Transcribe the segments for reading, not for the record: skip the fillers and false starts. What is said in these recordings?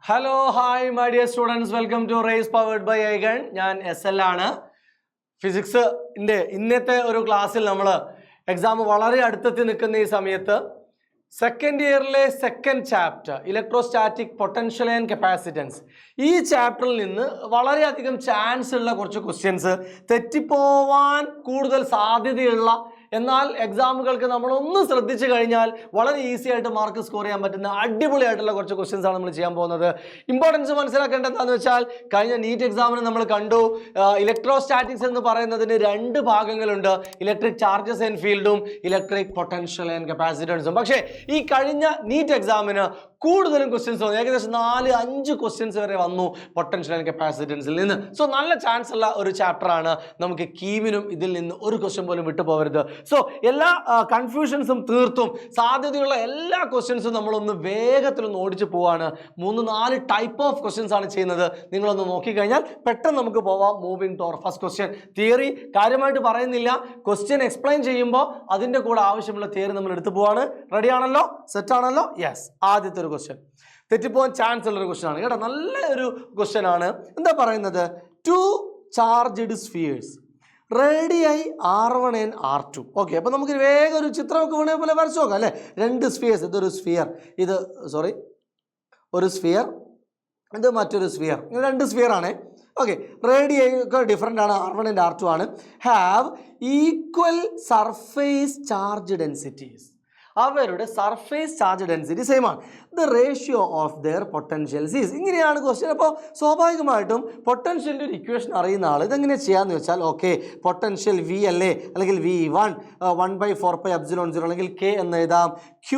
Hello hi my dear students, welcome to race powered by Aigon. ഞാൻ SL ആണ്. ഫിസിക്സിൻ്റെ ഇന്നത്തെ ഒരു ക്ലാസ്സിൽ നമ്മൾ എക്സാം വളരെ അടുത്തെത്തി നിൽക്കുന്ന ഈ സമയത്ത് സെക്കൻഡ് ഇയറിലെ second chapter electrostatic potential and capacitance, ഈ ചാപ്റ്ററിൽ നിന്ന് വളരെയധികം ചാൻസ് ഉള്ള കുറച്ച് ക്വസ്റ്റ്യൻസ്, തെറ്റിപ്പോവാൻ കൂടുതൽ സാധ്യതയുള്ള, എന്നാൽ എക്സാമുകൾക്ക് നമ്മളൊന്ന് ശ്രദ്ധിച്ചു കഴിഞ്ഞാൽ വളരെ ഈസി ആയിട്ട് മാർക്ക് സ്കോർ ചെയ്യാൻ പറ്റുന്ന അടിപൊളിയായിട്ടുള്ള കുറച്ച് ക്വസ്റ്റ്യൻസ് ആണ് നമ്മൾ ചെയ്യാൻ പോകുന്നത്. ഇമ്പോർട്ടൻസ് മനസ്സിലാക്കേണ്ടത് എന്താണെന്ന് വെച്ചാൽ, കഴിഞ്ഞ നീറ്റ് എക്സാമിന് നമ്മൾ കണ്ടു ഇലക്ട്രോസ്റ്റാറ്റിക്സ് എന്ന് പറയുന്നതിന് രണ്ട് ഭാഗങ്ങളുണ്ട്, ഇലക്ട്രിക് ചാർജസ് ആൻഡ് ഫീൽഡും ഇലക്ട്രിക് പൊട്ടൻഷ്യൽ ആൻഡ് കപ്പാസിറ്റൻസും. പക്ഷേ ഈ കഴിഞ്ഞ നീറ്റ് എക്സാമിന് കൂടുതലും ക്വസ്റ്റ്യൻസ് വന്നു, ഏകദേശം 4-5 ക്വസ്റ്റ്യൻസ് വരെ വന്നു പൊട്ടൻഷ്യൽ ആൻഡ് കപ്പാസിറ്റൻസിൽ നിന്ന്. സോ നല്ല ചാൻസ് ഉള്ള ഒരു ചാപ്റ്റർ ആണ്. നമുക്ക് കീമിനും ഇതിൽ നിന്ന് ഒരു ക്വസ്റ്റ്യൻ പോലും വിട്ടുപോകരുത്. സോ എല്ലാ കൺഫ്യൂഷൻസും തീർത്തും സാധ്യതയുള്ള എല്ലാ ക്വസ്റ്റ്യൻസും നമ്മളൊന്ന് വേഗത്തിലൊന്ന് ഓടിച്ചു പോവാണ്. 3-4 ടൈപ്പ് ഓഫ് ക്വസ്റ്റ്യൻസ് ആണ് ചെയ്യുന്നത്. നിങ്ങളൊന്ന് നോക്കിക്കഴിഞ്ഞാൽ പെട്ടെന്ന് നമുക്ക് പോവാം. Moving to our first question. Theory കാര്യമായിട്ട് പറയുന്നില്ല, ക്വസ്റ്റ്യൻ എക്സ്പ്ലെയിൻ ചെയ്യുമ്പോൾ അതിൻ്റെ കൂടെ ആവശ്യമുള്ള തിയറി നമ്മൾ എടുത്തു പോവാണ്. റെഡി ആണല്ലോ? സെറ്റ് ആണല്ലോ? യെസ്. ആദ്യത്തെ ഒരു ക്വസ്റ്റ്യൻ തെറ്റിപ്പോകാൻ ചാൻസ് ഉള്ളൊരു ക്വസ്റ്റ്യൻ ആണ് കേട്ടോ. നല്ല ഒരു ക്വസ്റ്റ്യൻ ആണ്. എന്താ പറയുന്നത്? 2 charged spheres റേഡിയായി R1 and R2. Okay, അപ്പോൾ നമുക്ക് വേഗം ഒരു ചിത്രമൊക്കെ വേണേ പോലെ വരച്ചു നോക്കാം അല്ലേ? 2 സ്ഫിയേഴ്സ്, ഇതൊരു സ്ഫിയർ, ഒരു സ്ഫിയർ, ഇത് മറ്റൊരു സ്ഫിയർ, 2 സ്ഫിയർ ആണ്. ഓക്കെ, റേഡിയായി ഒക്കെ ഡിഫറെൻ്റ് ആണ്, R1 and R2 ആണ്. Have equal surface charge densities. അവരുടെ സർഫേസ് ചാർജ് ഡെൻസിറ്റി സെയിം ആണ്. The ratio of their potentials is. ഇങ്ങനെയാണ് ക്വസ്റ്റ്യൻ. അപ്പോൾ സ്വാഭാവികമായിട്ടും പൊട്ടൻഷ്യലിൻ്റെ ഒരു ഇക്വേഷൻ അറിയുന്ന ആൾ ഇതെങ്ങനെ ചെയ്യാമെന്ന് വെച്ചാൽ, ഓക്കെ, പൊട്ടൻഷ്യൽ V അല്ലേ, അല്ലെങ്കിൽ V1 1/4πε0 അല്ലെങ്കിൽ K എന്ന് എഴുതാം. Q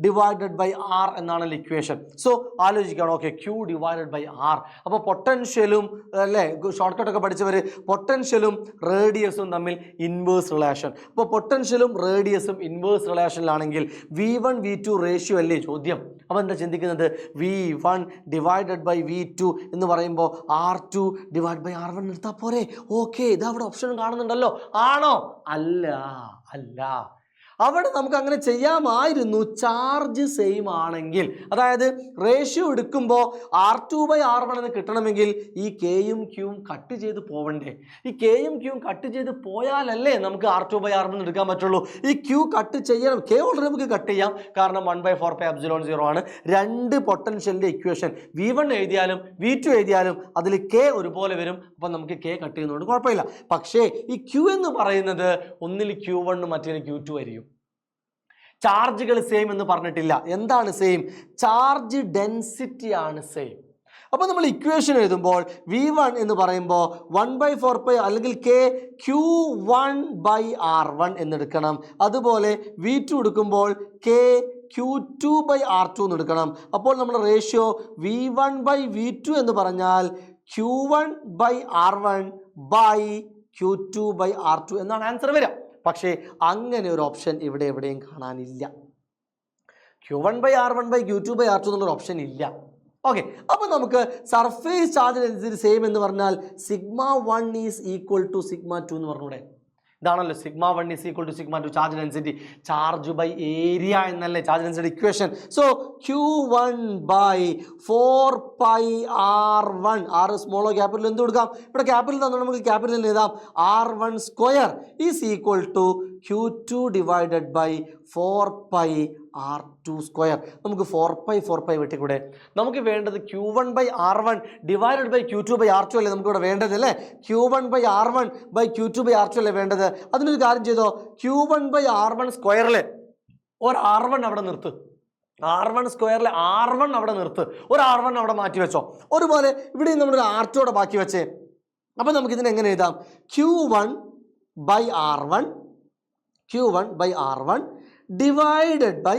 ഡിവൈഡഡ് ബൈ R എന്നാണ് ഇക്വേഷൻ. സോ ആലോചിക്കണം, okay, Q divided by R. അപ്പോൾ പൊട്ടൻഷ്യലും അല്ലേ, ഷോർട്ട് കട്ടൊക്കെ പഠിച്ചവർ, പൊട്ടൻഷ്യലും റേഡിയസും തമ്മിൽ ഇൻവേഴ്സ് റിലേഷൻ. അപ്പോൾ പൊട്ടൻഷ്യലും റേഡിയസും ഇൻവേഴ്സ് റിലേഷനിലാണെങ്കിൽ V1 V2 റേഷ്യോ അല്ലേ ചോദ്യം. അപ്പോൾ എന്താ ചിന്തിക്കുന്നത്? V1 ഡിവൈഡഡ് ബൈ V2 എന്ന് പറയുമ്പോൾ R2 ഡിവൈഡ് ബൈ R1 എടുത്താൽ പോരെ? ഓക്കെ, ഇതാ അവിടെ ഓപ്ഷൻ കാണുന്നുണ്ടല്ലോ. ആണോ? അല്ല. അവിടെ നമുക്ക് അങ്ങനെ ചെയ്യാമായിരുന്നു, ചാർജ് സെയിം ആണെങ്കിൽ. അതായത് റേഷ്യോ എടുക്കുമ്പോൾ R2/R1 എന്ന് കിട്ടണമെങ്കിൽ ഈ Kയും Qയും കട്ട് ചെയ്ത് പോവണ്ടേ? ഈ Kയും Qയും കട്ട് ചെയ്ത് പോയാലല്ലേ നമുക്ക് R2/R1 എടുക്കാൻ പറ്റുള്ളൂ. ഈ Q കട്ട് ചെയ്യണം. K ഓൾറെഡി നമുക്ക് കട്ട് ചെയ്യാം, കാരണം 1/4πε0 ആണ്. 2 പൊട്ടൻഷ്യലിൻ്റെ ഇക്വേഷൻ V1 എഴുതിയാലും V2 എഴുതിയാലും അതിൽ K ഒരുപോലെ വരും. അപ്പം നമുക്ക് K കട്ട് ചെയ്യുന്നതുകൊണ്ട് കുഴപ്പമില്ല. പക്ഷേ ഈ Q എന്ന് പറയുന്നത് ഒന്നിൽ Q1 മറ്റേ Q2 ആയിരിക്കും. ചാർജുകൾ സെയിം എന്ന് പറഞ്ഞിട്ടില്ല. എന്താണ് സെയിം? ചാർജ് ഡെൻസിറ്റി ആണ് സെയിം. അപ്പോൾ നമ്മൾ ഇക്വേഷൻ എഴുതുമ്പോൾ V1 എന്ന് പറയുമ്പോൾ 1/4π അല്ലെങ്കിൽ K Q1/R1 എന്നെടുക്കണം. അതുപോലെ V2 എടുക്കുമ്പോൾ K Q2/R2 എന്ന് എടുക്കണം. അപ്പോൾ നമ്മുടെ റേഷ്യോ V1/V2 എന്ന് പറഞ്ഞാൽ Q1/R1/Q2/R2 എന്നാണ് ആൻസർ വരിക. പക്ഷേ അങ്ങനെ ഒരു ഓപ്ഷൻ ഇവിടെ എവിടെയും കാണാനില്ല. Q1/R1/Q2/R2 എന്നുള്ളൊരു ഓപ്ഷൻ ഇല്ല. ഓക്കെ, അപ്പോൾ നമുക്ക് സർഫേസ് ചാർജ് ഡെൻസിറ്റി സെയിം എന്ന് പറഞ്ഞാൽ σ1 ഈസ് ഈക്വൽ ടു σ2 എന്ന് പറഞ്ഞൂടെ? ഇതാണല്ലോ σ1 is equal to σ2 charge density, charge by area എന്നല്ലേ charge density equation. So Q1/4πR1, R സ്മോളോ ക്യാപിറ്റൽ എന്ത് കൊടുക്കാം? ഇവിടെ ക്യാപിറ്റൽ തന്നെ നമുക്ക് ക്യാപിറ്റൽ എഴുതാം. R1² is equal to Q2 divided by 4πR2². നമുക്ക് 4π വെട്ടിക്കൂടെ? നമുക്ക് വേണ്ടത് Q1/R1 ഡിവൈഡഡ് ബൈ Q2/R2 അല്ലേ നമുക്കിവിടെ വേണ്ടത് അല്ലേ? Q1/R1/Q2/R2 അല്ലേ വേണ്ടത്? അതിനൊരു കാര്യം ചെയ്തോ, Q1/R1² ഒരു R1 അവിടെ നിർത്ത്, R1² R1 അവിടെ നിർത്ത്, ഒരു R1 അവിടെ മാറ്റി വെച്ചോ. ഒരുപോലെ ഇവിടെ നമ്മളൊരു R2 അവിടെ ബാക്കി വെച്ചേ. അപ്പോൾ നമുക്കിതിനെ എങ്ങനെ എഴുതാം? Q1/R1 ഡിവൈഡഡ് ബൈ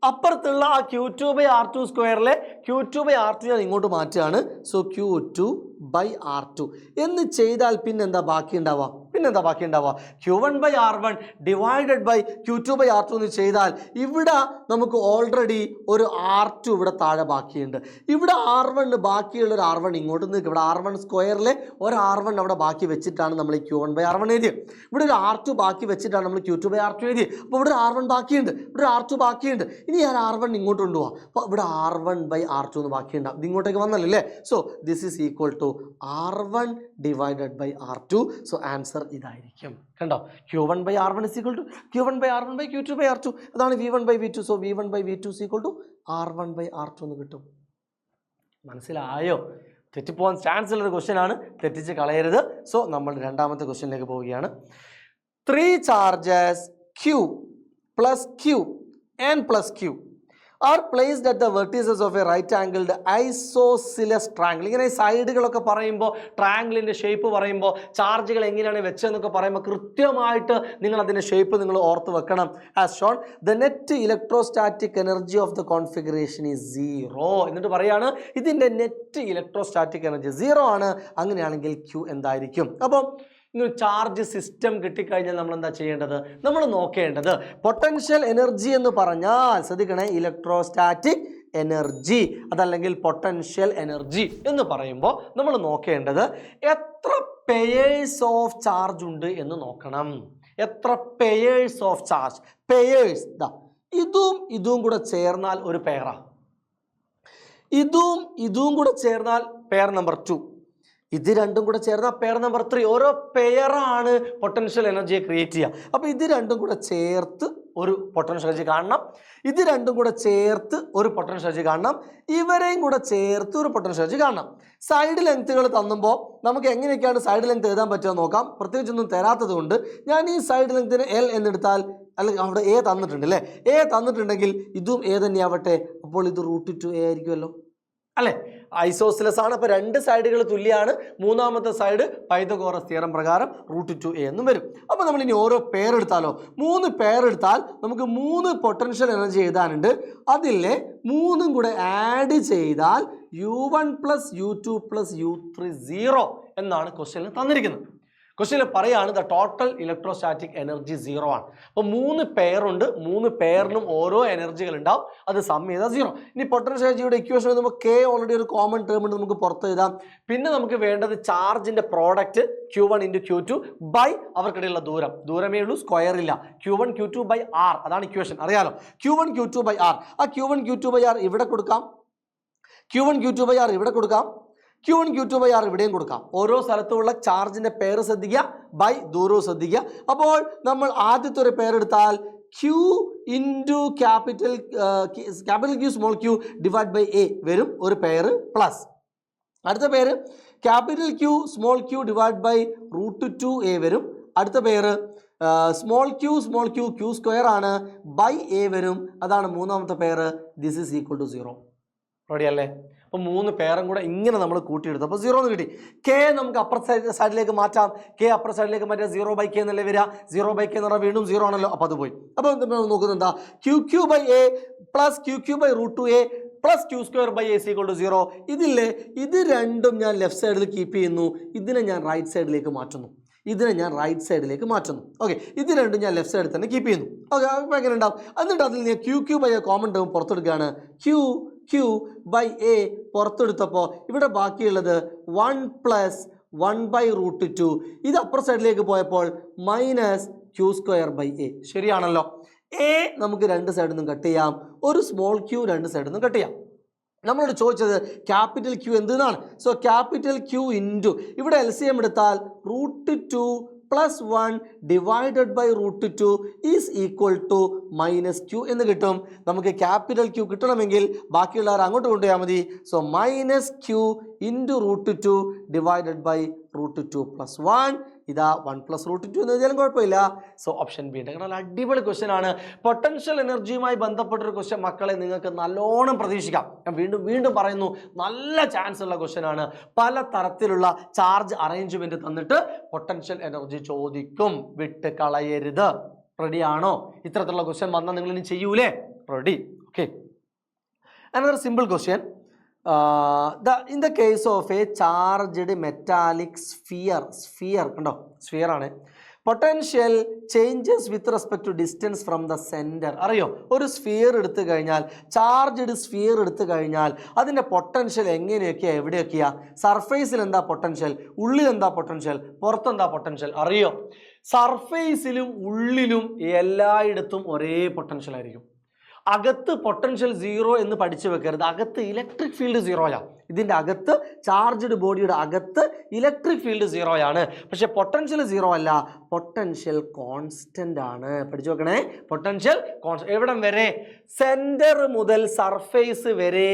അപ്പുറത്തുള്ള ആ Q2/R2² Q2/R2 ഞാൻ ഇങ്ങോട്ട് മാറ്റുകയാണ്. സോ Q2/R2 എന്ന് ചെയ്താൽ പിന്നെന്താ ബാക്കി ഉണ്ടാവുക? പിന്നെ എന്താ ബാക്കി ഉണ്ടാവുക? Q1/R1 ഡിവൈഡഡ് ബൈ Q2/R2 എന്ന് ചെയ്താൽ ഇവിടെ നമുക്ക് ഓൾറെഡി ഒരു R2 ഇവിടെ താഴെ ബാക്കിയുണ്ട്. ഇവിടെ R1 ബാക്കിയുള്ള ഒരു R1 ഇങ്ങോട്ട് നിൽക്കും. ഇവിടെ R1 സ്ക്വയറിലെ ഒരു R1 അവിടെ ബാക്കി വെച്ചിട്ടാണ് നമ്മൾ ഈ Q1/R1 എഴുതിയത്. ഇവിടെ ഒരു R2 ബാക്കി വെച്ചിട്ടാണ് നമ്മൾ Q2/R2 എഴുതിയത്. അപ്പോൾ ഇവിടെ R1 ബാക്കിയുണ്ട്, ഇവിടെ R2 ബാക്കിയുണ്ട്. ഇനി ഞാൻ R1 ഇങ്ങോട്ട് കൊണ്ടുപോകാം. അപ്പോൾ ഇവിടെ R1/R2 എന്ന് ബാക്കിയുണ്ടാവും. ഇത് ഇങ്ങോട്ടേക്ക് വന്നല്ലേ. So this is equal to R1 divided by R2. So answer ഇതായിരിക്കും. കണ്ടോ? Q1/R1 is equal to Q1/R1 by Q2/R2. അതാണ് V1/V2. So V1/V2 is equal to R1/R2 എന്ന് കിട്ടും. മനസ്സിലായോ? തെറ്റിപ്പോകാൻ ചാൻസ് ഉള്ളൊരു ക്വസ്റ്റ്യൻ ആണ്, തെറ്റിച്ച് കളയരുത്. സോ നമ്മൾ രണ്ടാമത്തെ ക്വസ്റ്റ്യനിലേക്ക് പോവുകയാണ്. 3 charges Q plus Q and plus Q are placed at the vertices of a right angled isosceles triangle. ഇങ്ങനെ സൈഡുകളൊക്കെ പറയുമ്പോൾ, ട്രയാങ്കിളിൻ്റെ ഷേപ്പ് പറയുമ്പോൾ, ചാർജുകൾ എങ്ങനെയാണ് വെച്ചതെന്നൊക്കെ പറയുമ്പോൾ കൃത്യമായിട്ട് നിങ്ങൾ അതിൻ്റെ ഷേപ്പ് നിങ്ങൾ ഓർത്ത് വെക്കണം. As shown the net electrostatic energy of the configuration is 0. എന്നിട്ട് പറയാണ് ഇതിൻ്റെ നെറ്റ് ഇലക്ട്രോസ്റ്റാറ്റിക് എനർജി 0 ആണ്. അങ്ങനെയാണെങ്കിൽ Q എന്തായിരിക്കും? അപ്പോൾ ഇങ്ങനെ ചാർജ് സിസ്റ്റം കിട്ടിക്കഴിഞ്ഞാൽ നമ്മൾ എന്താ ചെയ്യേണ്ടത്? നമ്മൾ നോക്കേണ്ടത് പൊട്ടൻഷ്യൽ എനർജി എന്ന് പറഞ്ഞാൽ ശ്രദ്ധിക്കണേ, ഇലക്ട്രോസ്റ്റാറ്റിക് എനർജി അതല്ലെങ്കിൽ പൊട്ടൻഷ്യൽ എനർജി എന്ന് പറയുമ്പോൾ നമ്മൾ നോക്കേണ്ടത് എത്ര പെയേഴ്സ് ഓഫ് ചാർജ് ഉണ്ട് എന്ന് നോക്കണം. എത്ര പെയേഴ്സ് ഓഫ് ചാർജ്? പെയേഴ്സ് ഇതും കൂടെ ചേർന്നാൽ ഒരു പെയറാ. ഇതും കൂടെ ചേർന്നാൽ പെയർ നമ്പർ 2. ഇത് രണ്ടും കൂടെ ചേർന്നാൽ പെയർ നമ്പർ 3. ഓരോ പെയറാണ് പൊട്ടൻഷ്യൽ എനർജിയെ ക്രിയേറ്റ് ചെയ്യുക. അപ്പോൾ ഇത് രണ്ടും കൂടെ ചേർത്ത് ഒരു പൊട്ടൻഷ്യൽ എനർജി കാണണം. ഇത് രണ്ടും കൂടെ ചേർത്ത് ഒരു പൊട്ടൻഷ്യൽ എനർജി കാണണം. ഇവരെയും കൂടെ ചേർത്ത് ഒരു പൊട്ടൻഷ്യൽ എനർജി കാണണം. സൈഡ് ലെങ്ത്തുകൾ തന്നുമ്പോൾ നമുക്ക് എങ്ങനെയൊക്കെയാണ് സൈഡ് ലെങ്ത് എഴുതാൻ പറ്റുക നോക്കാം. പ്രത്യേകിച്ചൊന്നും തരാത്തത് കൊണ്ട് ഞാൻ ഈ സൈഡ് ലെങ്ത്തിന് L എന്നെടുത്താൽ, അല്ലെങ്കിൽ അവിടെ A തന്നിട്ടുണ്ട് അല്ലേ, A തന്നിട്ടുണ്ടെങ്കിൽ ഇതും A തന്നെയാവട്ടെ. അപ്പോൾ ഇത് √2A ആയിരിക്കുമല്ലോ അല്ലേ? ഐസോസിലസ് ആണ്. അപ്പോൾ രണ്ട് സൈഡുകൾ തുല്യമാണ്. മൂന്നാമത്തെ സൈഡ് പൈതഗോറസ് തിയറം പ്രകാരം √2A എന്നും വരും. അപ്പോൾ നമ്മൾ ഇനി ഓരോ പെയർ എടുത്താലോ? 3 പെയർ എടുത്താൽ നമുക്ക് 3 പൊട്ടൻഷ്യൽ എനർജി എഴുതാനുണ്ട്. അതിലെ 3ഉം കൂടെ ആഡ് ചെയ്താൽ U1 + U2 + U3 0 എന്നാണ് ക്വസ്റ്റ്യനിൽ തന്നിരിക്കുന്നത്. ക്വസ്റ്റ്യനിൽ പറയാണ് ദ ടോട്ടൽ ഇലക്ട്രോസ്റ്റാറ്റിക് എനർജി 0 ആണ്. അപ്പോൾ 3 പെയറുണ്ട്, 3 പെയറിനും ഓരോ എനർജികൾ ഉണ്ടാവും. അത് സം ചെയ്താൽ 0. ഇനി പൊട്ടൻഷ്യൽ എനർജിയുടെ ഇക്വേഷൻ എഴുതുമ്പോൾ K ഓൾറെഡി ഒരു കോമൺ ടേം ഉണ്ട്, നമുക്ക് പുറത്ത് എഴുതാം. പിന്നെ നമുക്ക് വേണ്ടത് ചാർജിന്റെ പ്രോഡക്റ്റ് Q1 × Q2 ബൈ അവർക്കിടയിലുള്ള ദൂരമേ ഉള്ളൂ, സ്ക്വയർ ഇല്ല. Q1 Q2/R അതാണ് ഇക്വേഷൻ, അറിയാലോ. Q1 Q2/R. ആ Q1 Q2/R ഇവിടെ കൊടുക്കാം, Q1 Q2/R ഇവിടെ കൊടുക്കാം, Q1 Q2/R ഇവിടെയും കൊടുക്കാം. ഓരോ സ്ഥലത്തുമുള്ള ചാർജിന്റെ പെയർ ശ്രദ്ധിക്കുക, ബൈ ദൂരവും ശ്രദ്ധിക്കുക. അപ്പോൾ നമ്മൾ ആദ്യത്തെ ഒരു പെയർ എടുത്താൽ Q × capital Q small q divide by A വരും ഒരു പെയർ, പ്ലസ് അടുത്ത pair capital Q small q divide by √2A വരും. അടുത്ത pair small q Q square ആണ് ബൈ A വരും. അതാണ് മൂന്നാമത്തെ pair. This is equal to 0. Ready അല്ലേ? അപ്പോൾ 3 പെയറും കൂടെ ഇങ്ങനെ നമ്മൾ കൂട്ടിയെടുത്തു. അപ്പോൾ 0 എന്ന് കിട്ടി. K നമുക്ക് അപ്പർ സൈഡിലേക്ക് മാറ്റാം. K അപ്പർ സൈഡിലേക്ക് മാറ്റാം. 0/K എന്നല്ലേ വരിക. 0/K എന്ന് പറഞ്ഞാൽ വീണ്ടും 0 ആണല്ലോ. അപ്പോൾ അത് പോയി. അപ്പോൾ നോക്കുന്നത് എന്താ? QQ/A + QQ/√2A + Q²/A = 0. ഇതില്ലേ, ഇത് രണ്ടും ഞാൻ ലെഫ്റ്റ് സൈഡിൽ കീപ്പ് ചെയ്യുന്നു. ഇതിനെ ഞാൻ റൈറ്റ് സൈഡിലേക്ക് മാറ്റുന്നു. ഓക്കെ, ഇത് രണ്ടും ഞാൻ ലെഫ്റ്റ് സൈഡിൽ തന്നെ കീപ്പ് ചെയ്യുന്നു. ഓക്കെ, അപ്പോൾ എങ്ങനെ ഉണ്ടാവും? എന്നിട്ട് അതിൽ ഞാൻ QQ/A കോമൺ ടേം പുറത്തെടുക്കുകയാണ്. Q/A പുറത്തെടുത്തപ്പോൾ ഇവിടെ ബാക്കിയുള്ളത് 1 + 1/√2. ഇത് അപ്പർ സൈഡിലേക്ക് പോയപ്പോൾ -Q²/A. ശരിയാണല്ലോ. A നമുക്ക് രണ്ട് സൈഡിൽ നിന്നും കട്ട് ചെയ്യാം, ഒരു സ്മോൾ q രണ്ട് സൈഡിൽ നിന്നും കട്ട് ചെയ്യാം. നമ്മളോട് ചോദിച്ചത് ക്യാപിറ്റൽ Q എന്തെന്നാണ്. സോ ക്യാപിറ്റൽ Q ഇൻറ്റു ഇവിടെ LCM എടുത്താൽ √2 + 1 divided by √2 is equal to -Q എന്ന് കിട്ടും. നമുക്ക് ക്യാപിറ്റൽ Q കിട്ടണമെങ്കിൽ ബാക്കിയുള്ളവർ അങ്ങോട്ട് കൊണ്ടുപോയാൽ മതി. So -Q into √2 divided by √2 + 1. ഇതാ 1 + √2 എന്ന് എഴുതിയാലും കുഴപ്പമില്ല. സോ ഓപ്ഷൻ ബി ഉണ്ട്. കാരണം അടിപൊളി ക്വസ്റ്റ്യൻ ആണ്. പൊട്ടൻഷ്യൽ എനർജിയുമായി ബന്ധപ്പെട്ടൊരു ക്വസ്റ്റ്യൻ മക്കളെ നിങ്ങൾക്ക് നല്ലോണം പ്രതീക്ഷിക്കാം. ഞാൻ വീണ്ടും പറയുന്നു, നല്ല ചാൻസ് ഉള്ള ക്വസ്റ്റ്യൻ ആണ്. പല തരത്തിലുള്ള ചാർജ് അറേഞ്ച്മെന്റ് തന്നിട്ട് പൊട്ടൻഷ്യൽ എനർജി ചോദിക്കും. വിട്ട് കളയരുത്. റെഡിയാണോ? ഇത്തരത്തിലുള്ള ക്വസ്റ്റ്യൻ വന്നാൽ നിങ്ങൾ ഇനി ചെയ്യൂലേ? Ready? Okay. Another simple question. In the case of a charged metallic sphere കണ്ടോ, സ്ഫിയർ ആണ്, potential changes with respect to distance from the centre. അറിയോ, ഒരു സ്ഫിയർ എടുത്തു കഴിഞ്ഞാൽ, ചാർജ്ഡ് സ്ഫിയർ എടുത്തു കഴിഞ്ഞാൽ അതിൻ്റെ പൊട്ടൻഷ്യൽ എങ്ങനെയൊക്കെയാണ്, എവിടെയൊക്കെയാണ്? സർഫേസിൽ എന്താ പൊട്ടൻഷ്യൽ, ഉള്ളിൽ എന്താ പൊട്ടൻഷ്യൽ, പുറത്തെന്താ പൊട്ടൻഷ്യൽ? അറിയോ, സർഫേസിലും ഉള്ളിലും എല്ലായിടത്തും ഒരേ പൊട്ടൻഷ്യൽ ആയിരിക്കും. അകത്ത് പൊട്ടൻഷ്യൽ സീറോ എന്ന് പഠിച്ചു വെക്കരുത്. അകത്ത് ഇലക്ട്രിക് ഫീൽഡ് സീറോയാണ്. ഇതിൻ്റെ അകത്ത് ചാർജ്ഡ് ബോഡിയുടെ അകത്ത് ഇലക്ട്രിക് ഫീൽഡ് സീറോയാണ്. പക്ഷെ പൊട്ടൻഷ്യൽ സീറോ അല്ല, പൊട്ടൻഷ്യൽ കോൺസ്റ്റന്റ് ആണ്. പഠിച്ചു വെക്കണേ, പൊട്ടൻഷ്യൽ കോൺസ്റ്റന്റ്. എവിടം വരെ? സെന്റർ മുതൽ സർഫേസ് വരെ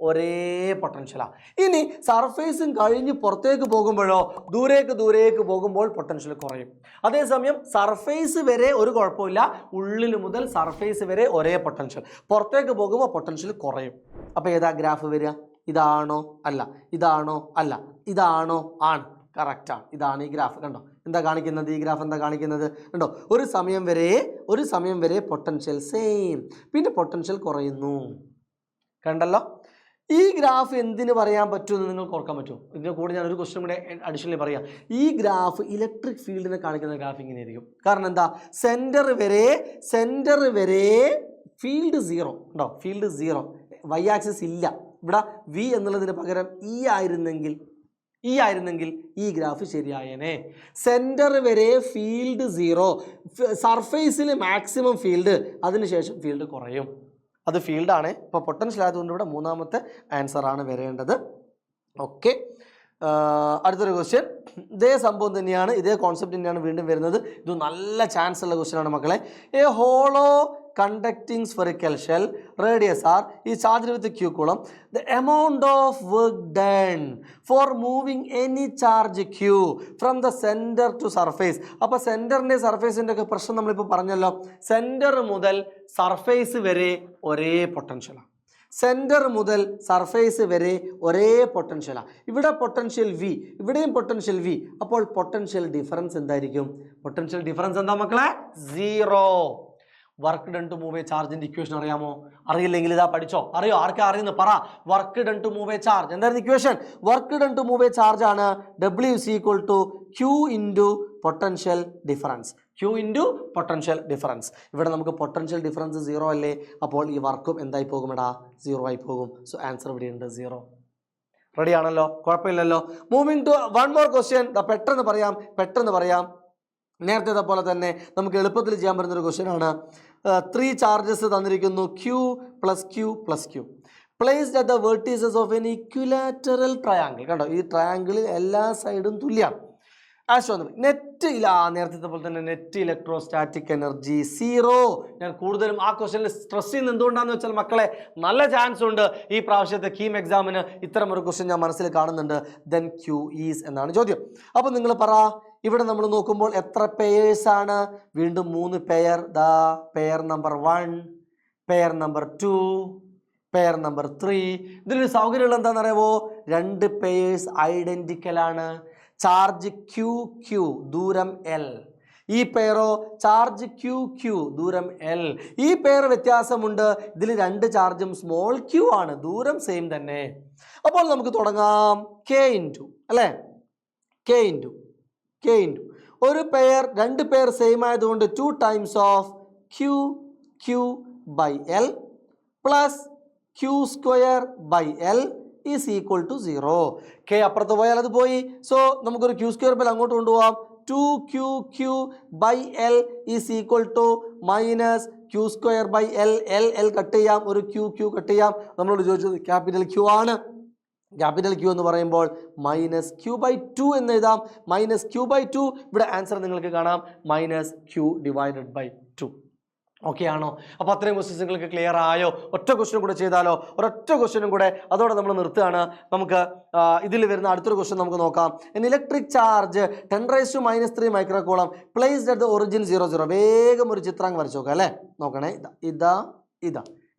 ഒരേ പൊട്ടൻഷ്യലാണ്. ഇനി സർഫേസും കഴിഞ്ഞ് പുറത്തേക്ക് പോകുമ്പോഴോ, ദൂരേക്ക് പോകുമ്പോൾ പൊട്ടൻഷ്യൽ കുറയും. അതേസമയം സർഫേസ് വരെ ഒരു കുഴപ്പമില്ല, ഉള്ളിൽ മുതൽ സർഫേസ് വരെ ഒരേ പൊട്ടൻഷ്യൽ, പുറത്തേക്ക് പോകുമ്പോൾ പൊട്ടൻഷ്യൽ കുറയും. അപ്പോൾ ഏതാ ഗ്രാഫ് വരിക? ഇതാണോ അല്ല, ഇതാണോ അല്ല, ഇതാണോ ആണ്, കറക്റ്റാണ്. ഇതാണ് ഈ ഗ്രാഫ്. കണ്ടോ എന്താ കാണിക്കുന്നത്? ഈ ഗ്രാഫ് എന്താ കാണിക്കുന്നത്? കണ്ടോ, ഒരു സമയം വരെ പൊട്ടൻഷ്യൽ സെയിം, പിന്നെ പൊട്ടൻഷ്യൽ കുറയുന്നു. കണ്ടല്ലോ. ഈ ഗ്രാഫ് എന്തിനു പറയാൻ പറ്റുമെന്ന് നിങ്ങൾക്ക് ഓർക്കാൻ പറ്റുമോ? ഇതിന് കൂടെ ഞാൻ ഒരു ക്വസ്റ്റ്യൻ കൂടെ അഡീഷണലി പറയാം. ഈ ഗ്രാഫ് ഇലക്ട്രിക് ഫീൽഡിനെ കാണിക്കുന്ന ഗ്രാഫ് ഇങ്ങനെയായിരിക്കും. കാരണം എന്താ? സെൻറ്റർ വരെ ഫീൽഡ് സീറോ ഉണ്ടോ, ഫീൽഡ് സീറോ, വൈ ആക്സിസ് ഇല്ല. ഇവിടെ വി എന്നുള്ളതിന് പകരം ഇ ആയിരുന്നെങ്കിൽ ഈ ഗ്രാഫ് ശരിയായേനെ. സെൻറ്റർ വരെ ഫീൽഡ് സീറോ, സർഫേസിൽ മാക്സിമം ഫീൽഡ്, അതിനുശേഷം ഫീൽഡ് കുറയും. അത് ഫീൽഡാണ്. ഇപ്പോൾ പൊട്ടൻഷ്യൽ ആയതുകൊണ്ട് ഇവിടെ മൂന്നാമത്തെ ആൻസറാണ് വരേണ്ടത്. ഓക്കെ, അടുത്തൊരു ക്വസ്റ്റ്യൻ. ഇതേ സംഭവം തന്നെയാണ്, ഇതേ കോൺസെപ്റ്റ് തന്നെയാണ് വീണ്ടും വരുന്നത്. ഇത് നല്ല ചാൻസ് ഉള്ള ക്വസ്റ്റ്യൻ ആണ് മക്കളെ. A hollow conducting spherical shell radius r is charged with q coulomb. The amount of work done for moving any charge q from the center to surface. അപ്പോൾ സെൻറ്ററിൻ്റെ സർഫേസിൻ്റെ ഒക്കെ പ്രശ്നം നമ്മളിപ്പോൾ പറഞ്ഞല്ലോ. സെൻറ്റർ മുതൽ സർഫേസ് വരെ ഒരേ പൊട്ടൻഷ്യലാണ്. സെൻറ്റർ മുതൽ സർഫേസ് വരെ ഒരേ പൊട്ടൻഷ്യലാണ്. ഇവിടെ പൊട്ടൻഷ്യൽ വി, ഇവിടെയും പൊട്ടൻഷ്യൽ വി. അപ്പോൾ പൊട്ടൻഷ്യൽ ഡിഫറൻസ് എന്തായിരിക്കും? പൊട്ടൻഷ്യൽ ഡിഫറൻസ് എന്താ മക്കളെ? Zero. Work done to move a ചാർജിന്റെ ഇക്വേഷൻ അറിയാമോ? അറിയില്ലെങ്കിൽ ഇതാ പഠിച്ചോ. അറിയോ? ആർക്കാ അറിയുന്നു പറ. Work done to move a charge എന്തായിരുന്നു equation? Work done to move a charge ആണ് W is equal to Q into potential difference. Q into potential difference. ഇവിടെ നമുക്ക് പൊട്ടൻഷ്യൽ ഡിഫറൻസ് സീറോ അല്ലേ? അപ്പോൾ ഈ വർക്കും എന്തായി പോകും? എടാ സീറോ ആയി പോകും. സോ ആൻസർ ഇവിടെ ഉണ്ട്, സീറോ. റെഡി ആണല്ലോ, കുഴപ്പമില്ലല്ലോ. Moving to one more question. പെട്ടെന്ന് പറയാം. നേരത്തെ പോലെ തന്നെ നമുക്ക് എളുപ്പത്തിൽ ചെയ്യാൻ പറ്റുന്നൊരു ക്വസ്റ്റ്യൻ ആണ്. 3 ചാർജസ് തന്നിരിക്കുന്നു, Q plus Q plus Q, placed at the vertices of N equilateral triangle. കണ്ടോ, ഈ ട്രയാങ്കിളിൽ എല്ലാ സൈഡും തുല്യമാണ്. നെറ്റ് ഇല്ല, നേരത്തെ പോലെ തന്നെ നെറ്റ് ഇലക്ട്രോസ്റ്റാറ്റിക് എനർജി സീറോ. ഞാൻ കൂടുതലും ആ ക്വസ്റ്റ്യനിൽ സ്ട്രെസ് ചെയ്യുന്നത് എന്തുകൊണ്ടാണെന്ന് വെച്ചാൽ മക്കളെ, നല്ല ചാൻസ് ഉണ്ട് ഈ പ്രാവശ്യത്തെ കീം എക്സാമിന് ഇത്തരം ഒരു ക്വസ്റ്റ്യൻ ഞാൻ മനസ്സിൽ കാണുന്നുണ്ട്. ദെൻ Q ഈസ് എന്നാണ് ചോദ്യം. അപ്പോൾ നിങ്ങൾ പറ, ഇവിടെ നമ്മൾ നോക്കുമ്പോൾ എത്ര പെയേഴ്സ് ആണ്? വീണ്ടും 3 pair. Pair number 1, pair number 2, pair number 3. ഇതിലൊരു സൗകര്യമുള്ള എന്താണെന്നറിയാമോ? 2 പെയേഴ്സ് ഐഡന്റിക്കൽ ആണ്. ചാർജ് Q ദൂരം L. ഈ പെയറോ ചാർജ് Q ദൂരം L. ഈ പെയർ വ്യത്യാസമുണ്ട്. ഇതിൽ 2 ചാർജും സ്മോൾ q ആണ്, ദൂരം സെയിം തന്നെ. അപ്പോൾ നമുക്ക് തുടങ്ങാം. K ഇൻറ്റു അല്ലേ, K ഇൻറ്റു ഒരു പെയർ, 2 പെയർ സെയിം ആയതുകൊണ്ട് 2 times of Q by L plus Q square by L is equal to 0. K അപ്പുറത്ത് പോയാൽ അത് പോയി. സോ നമുക്കൊരു Q സ്ക്വയർ ബൈ അങ്ങോട്ട് കൊണ്ടുപോകാം. 2Q by L is equal to minus Q square by L cut ചെയ്യാം, ഒരു Q കട്ട് ചെയ്യാം. നമ്മളോട് ചോദിച്ചത് ക്യാപിറ്റൽ Q ആണ്. ക്യാപിറ്റൽ Q എന്ന് പറയുമ്പോൾ മൈനസ് Q/2 എന്ന് എഴുതാം. Minus Q/2. ഇവിടെ ആൻസർ നിങ്ങൾക്ക് കാണാം, minus Q divided by 2. Okay ആണോ? അപ്പോൾ അത്രയും ക്വസ്റ്റ്യൻസ് നിങ്ങൾക്ക് ക്ലിയർ ആയോ? ഒറ്റ ക്വസ്റ്റ്യൻ കൂടെ ചെയ്താലോ? ഒരൊറ്റ ക്വസ്റ്റ്യനും കൂടെ, അതോടെ നമ്മൾ നിർത്തുകയാണ്. നമുക്ക് ഇതിൽ വരുന്ന അടുത്തൊരു ക്വസ്റ്റ്യൻ നമുക്ക് നോക്കാം. N electric charge 10⁻³ micro coulomb placed at the origin 0, 0. വേഗം ഒരു ചിത്രം വരച്ചു നോക്കാം അല്ലേ? നോക്കണേ,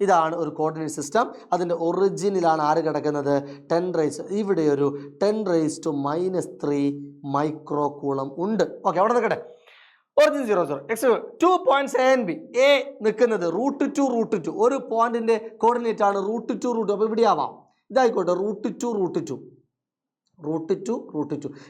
ഇതാണ് ഒരു കോർഡിനേറ്റ് സിസ്റ്റം. അതിൻ്റെ ഒറിജിനിലാണ് ആര് കിടക്കുന്നത്? 10⁻, ഇവിടെ ഒരു 10⁻³ മൈക്രോ കൂളം ഉണ്ട്. ഓക്കെ, അവിടെ നിൽക്കട്ടെ. Origin 0, 0. x 2 points A and B. A നിൽക്കുന്നത് √2. ഒരു പോയിന്റിന്റെ കോർഡിനേറ്റ് ആണ് √2. അപ്പോൾ ഇവിടെ ആവാം, ഇതായിക്കോട്ടെ √2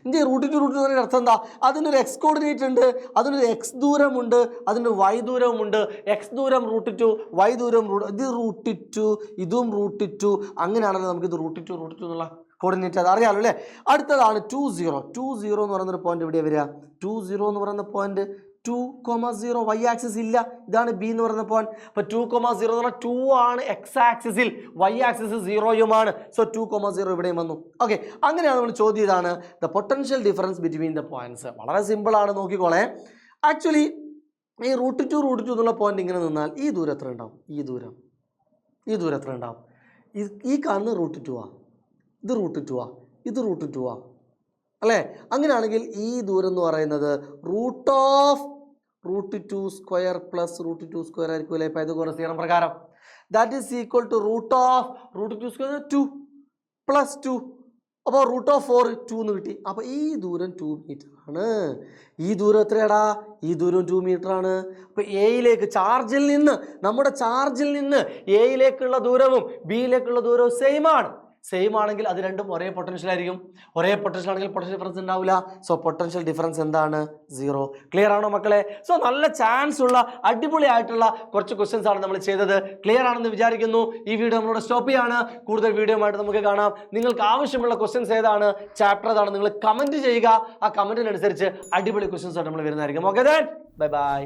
ഇനി √2 എന്നതിൻ്റെ അർത്ഥം എന്താ? അതിനൊരു എക്സ് കോർഡിനേറ്റ് ഉണ്ട്, അതിനൊരു എക്സ് ദൂരമുണ്ട്, അതിനൊരു വൈ ദൂരമുണ്ട്. എക്സ് ദൂരം √2, വൈ ദൂരം ഇത് √2, ഇതും √2. അങ്ങനെയാണല്ലോ നമുക്കിത് √2 എന്നുള്ള കോർഡിനേറ്റ് അത് അറിയാമല്ലോ അല്ലേ? അടുത്തതാണ് 20 എന്ന് പറയുന്നൊരു പോയിന്റ് എവിടെയാണ് വരിക? 20 എന്ന് പറയുന്ന പോയിന്റ് 2,0 വൈ ആക്സിസ് ഇല്ല. ഇതാണ് ബി എന്ന് പറയുന്ന പോയിന്റ്. അപ്പോൾ 2,0 എന്ന് പറഞ്ഞാൽ 2 ആണ് എക്സ് ആക്സിസിൽ, വൈ ആക്സിസ് 0യുമാണ്. സോ 2,0 ഇവിടെയും വന്നു. ഓക്കെ, അങ്ങനെയാണ് നമ്മൾ ചോദ്യം ഇതാണ് the potential difference between the points. വളരെ സിമ്പിളാണ്, നോക്കിക്കോളെ. ആക്ച്വലി ഈ √2 എന്നുള്ള പോയിന്റ് ഇങ്ങനെ നിന്നാൽ ഈ ദൂരം എത്ര ഉണ്ടാവും? ഈ ദൂരം എത്ര ഉണ്ടാവും? ഈ കാണുന്ന √2 ഇത് √2 ഇത് √2 അല്ലേ? അങ്ങനെയാണെങ്കിൽ ഈ ദൂരം എന്ന് പറയുന്നത് √2² പ്ലസ് √2² ആയിരിക്കും അല്ലേ? പൈതഗോറസ് തിയറം പ്രകാരം that is equal to √2² 2 plus 2. അപ്പോൾ √4 2 എന്ന് കിട്ടി. അപ്പോൾ ഈ ദൂരം 2 മീറ്റർ ആണ്. ഈ ദൂരം എത്രയാടാ? ഈ ദൂരം 2 മീറ്റർ ആണ്. അപ്പോൾ എയിലേക്ക് നമ്മുടെ ചാർജിൽ നിന്ന് എയിലേക്കുള്ള ദൂരവും ബിയിലേക്കുള്ള ദൂരവും സെയിം ആണെങ്കിൽ അത് രണ്ടും ഒരേ പൊട്ടൻഷ്യൽ ആയിരിക്കും. ഒരേ പൊട്ടൻഷ്യൽ ആണെങ്കിൽ പൊട്ടൻഷ്യൽ ഡിഫറൻസ് ഉണ്ടാവില്ല. സോ പൊട്ടൻഷ്യൽ ഡിഫറൻസ് എന്താണ്? 0. ക്ലിയർ ആണോ മക്കളെ? സോ നല്ല ചാൻസ് ഉള്ള അടിപൊളിയായിട്ടുള്ള കുറച്ച് ക്വസ്റ്റ്യൻസ് ആണ് നമ്മൾ ചെയ്തത്. ക്ലിയർ ആണെന്ന് വിചാരിക്കുന്നു. ഈ വീഡിയോ നമ്മളോട് സ്റ്റോപ്പ് ചെയ്യാണ്. കൂടുതൽ വീഡിയോ ആയിട്ട് നമുക്ക് കാണാം. നിങ്ങൾക്ക് ആവശ്യമുള്ള ക്വസ്റ്റ്യൻസ് ഏതാണ്, ചാപ്റ്റർ ഏതാണ്, നിങ്ങൾ കമന്റ് ചെയ്യുക. ആ കമന്റിനനുസരിച്ച് അടിപൊളി ക്വസ്റ്റ്യൻസ് ആയിട്ട് നമ്മൾ വരുന്നതായിരിക്കും. Okay, bye bye.